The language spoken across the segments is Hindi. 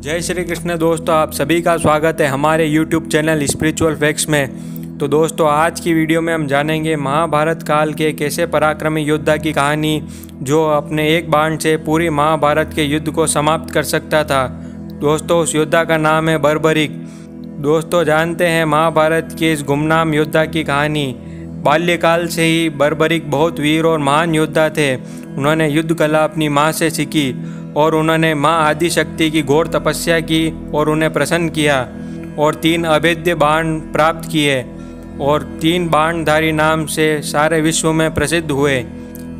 जय श्री कृष्ण दोस्तों, आप सभी का स्वागत है हमारे YouTube चैनल स्पिरिचुअल फैक्ट्स में। तो दोस्तों, आज की वीडियो में हम जानेंगे महाभारत काल के एक ऐसे पराक्रमी योद्धा की कहानी जो अपने एक बाण से पूरी महाभारत के युद्ध को समाप्त कर सकता था। दोस्तों, उस योद्धा का नाम है बर्बरीक। दोस्तों, जानते हैं महाभारत के इस गुमनाम योद्धा की कहानी। बाल्यकाल से ही बर्बरीक बहुत वीर और महान योद्धा थे। उन्होंने युद्ध कला अपनी माँ से सीखी और उन्होंने माँ आदि शक्ति की घोर तपस्या की और उन्हें प्रसन्न किया और 3 अभेद्य बाण प्राप्त किए और 3 बाणधारी नाम से सारे विश्व में प्रसिद्ध हुए।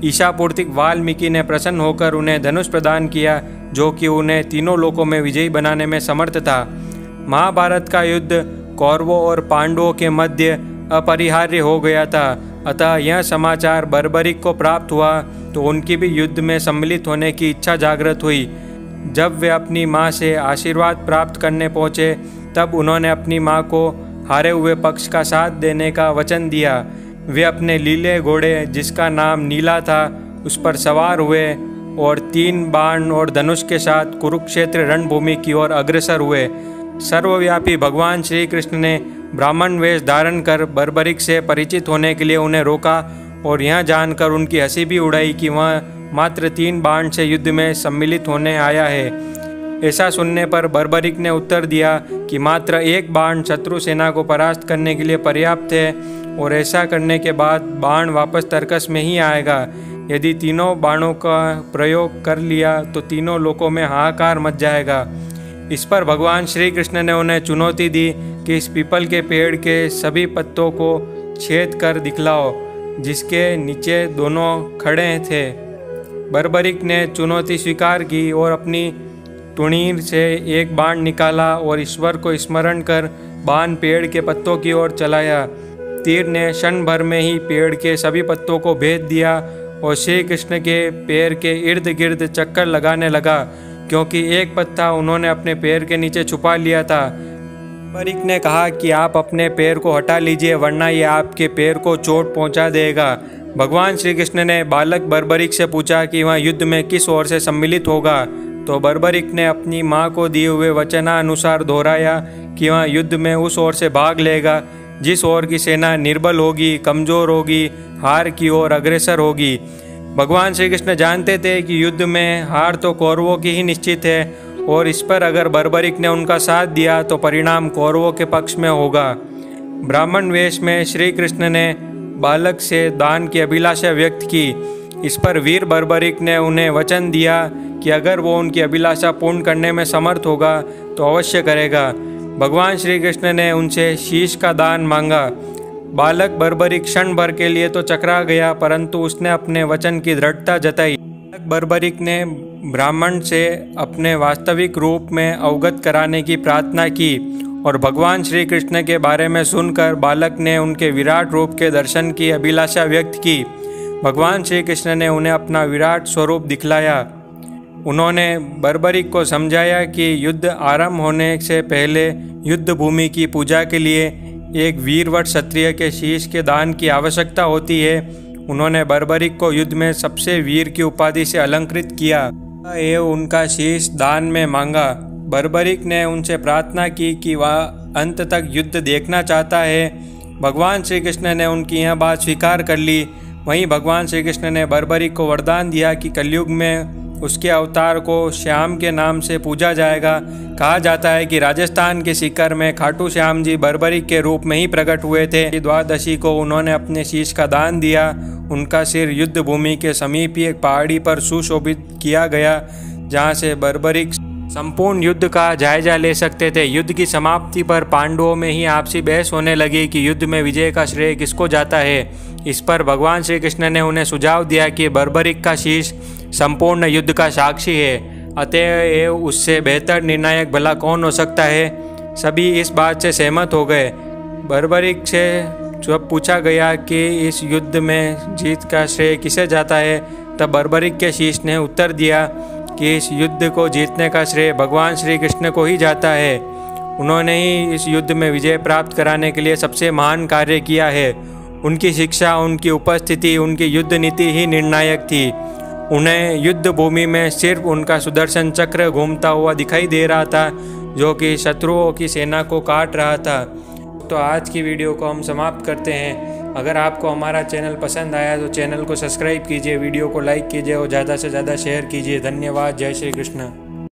ईशापूर्तिक वाल्मीकि ने प्रसन्न होकर उन्हें धनुष प्रदान किया, जो कि उन्हें तीनों लोकों में विजयी बनाने में समर्थ था। महाभारत का युद्ध कौरवों और पांडवों के मध्य अपरिहार्य हो गया था, अतः यह समाचार बर्बरीक को प्राप्त हुआ तो उनकी भी युद्ध में सम्मिलित होने की इच्छा जागृत हुई। जब वे अपनी माँ से आशीर्वाद प्राप्त करने पहुँचे, तब उन्होंने अपनी माँ को हारे हुए पक्ष का साथ देने का वचन दिया। वे अपने लीले घोड़े, जिसका नाम नीला था, उस पर सवार हुए और 3 बाण और धनुष के साथ कुरुक्षेत्र रणभूमि की ओर अग्रसर हुए। सर्वव्यापी भगवान श्री कृष्ण ने ब्राह्मण वेश धारण कर बर्बरीक से परिचित होने के लिए उन्हें रोका और यह जानकर उनकी हंसी भी उड़ाई कि वह मात्र 3 बाण से युद्ध में सम्मिलित होने आया है। ऐसा सुनने पर बर्बरीक ने उत्तर दिया कि मात्र 1 बाण शत्रु सेना को परास्त करने के लिए पर्याप्त है और ऐसा करने के बाद बाण वापस तर्कस में ही आएगा। यदि तीनों बाणों का प्रयोग कर लिया तो तीनों लोकों में हाहाकार मच जाएगा। इस पर भगवान श्री कृष्ण ने उन्हें चुनौती दी कि इस पीपल के पेड़ के सभी पत्तों को छेद कर दिखलाओ, जिसके नीचे दोनों खड़े थे। बर्बरीक ने चुनौती स्वीकार की और अपनी टुनीर से 1 बाण निकाला और ईश्वर को स्मरण कर बाण पेड़ के पत्तों की ओर चलाया। तीर ने क्षण भर में ही पेड़ के सभी पत्तों को भेद दिया और श्री कृष्ण के पैर के इर्द गिर्द चक्कर लगाने लगा, क्योंकि एक पत्ता उन्होंने अपने पैर के नीचे छुपा लिया था। बर्बरीक ने कहा कि आप अपने पैर को हटा लीजिए, वरना ये आपके पैर को चोट पहुंचा देगा। भगवान श्री कृष्ण ने बालक बर्बरीक से पूछा कि वह युद्ध में किस ओर से सम्मिलित होगा, तो बर्बरीक ने अपनी माँ को दिए हुए वचनानुसार दोहराया कि वह युद्ध में उस ओर से भाग लेगा जिस ओर की सेना निर्बल होगी, कमज़ोर होगी, हार की ओर अग्रसर होगी। भगवान श्री कृष्ण जानते थे कि युद्ध में हार तो कौरवों की ही निश्चित है और इस पर अगर बर्बरीक ने उनका साथ दिया तो परिणाम कौरवों के पक्ष में होगा। ब्राह्मण वेश में श्री कृष्ण ने बालक से दान की अभिलाषा व्यक्त की। इस पर वीर बर्बरीक ने उन्हें वचन दिया कि अगर वो उनकी अभिलाषा पूर्ण करने में समर्थ होगा तो अवश्य करेगा। भगवान श्री कृष्ण ने उनसे शीश का दान मांगा। बालक बर्बरीक क्षण भर के लिए तो चकरा गया, परंतु उसने अपने वचन की दृढ़ता जताई। बर्बरीक ने ब्राह्मण से अपने वास्तविक रूप में अवगत कराने की प्रार्थना की और भगवान श्री कृष्ण के बारे में सुनकर बालक ने उनके विराट रूप के दर्शन की अभिलाषा व्यक्त की। भगवान श्री कृष्ण ने उन्हें अपना विराट स्वरूप दिखलाया। उन्होंने बर्बरीक को समझाया कि युद्ध आरंभ होने से पहले युद्ध भूमि की पूजा के लिए एक वीरवट क्षत्रिय के शीश के दान की आवश्यकता होती है। उन्होंने बर्बरीक को युद्ध में सबसे वीर की उपाधि से अलंकृत किया एवं उनका शीश दान में मांगा। बर्बरीक ने उनसे प्रार्थना की कि वह अंत तक युद्ध देखना चाहता है। भगवान श्री कृष्ण ने उनकी यह बात स्वीकार कर ली। वहीं भगवान श्री कृष्ण ने बर्बरीक को वरदान दिया कि कलयुग में उसके अवतार को श्याम के नाम से पूजा जाएगा। कहा जाता है कि राजस्थान के सीकर में खाटू श्याम जी बर्बरीक के रूप में ही प्रकट हुए थे। द्वादशी को उन्होंने अपने शीश का दान दिया। उनका सिर युद्ध भूमि के समीप ही एक पहाड़ी पर सुशोभित किया गया, जहां से बर्बरीक संपूर्ण युद्ध का जायजा ले सकते थे। युद्ध की समाप्ति पर पांडवों में ही आपसी बहस होने लगी कि युद्ध में विजय का श्रेय किसको जाता है। इस पर भगवान श्री कृष्ण ने उन्हें सुझाव दिया कि बर्बरीक का शीश संपूर्ण युद्ध का साक्षी है, अतएव उससे बेहतर निर्णायक भला कौन हो सकता है। सभी इस बात से सहमत हो गए। बर्बरीक से जब पूछा गया कि इस युद्ध में जीत का श्रेय किसे जाता है, तब बर्बरीक के शीश ने उत्तर दिया कि इस युद्ध को जीतने का श्रेय भगवान श्री कृष्ण को ही जाता है। उन्होंने ही इस युद्ध में विजय प्राप्त कराने के लिए सबसे महान कार्य किया है। उनकी शिक्षा, उनकी उपस्थिति, उनकी युद्ध नीति ही निर्णायक थी। उन्हें युद्ध भूमि में सिर्फ उनका सुदर्शन चक्र घूमता हुआ दिखाई दे रहा था, जो कि शत्रुओं की सेना को काट रहा था। तो आज की वीडियो को हम समाप्त करते हैं। अगर आपको हमारा चैनल पसंद आया तो चैनल को सब्सक्राइब कीजिए, वीडियो को लाइक कीजिए और ज़्यादा से ज़्यादा शेयर कीजिए। धन्यवाद। जय श्री कृष्ण।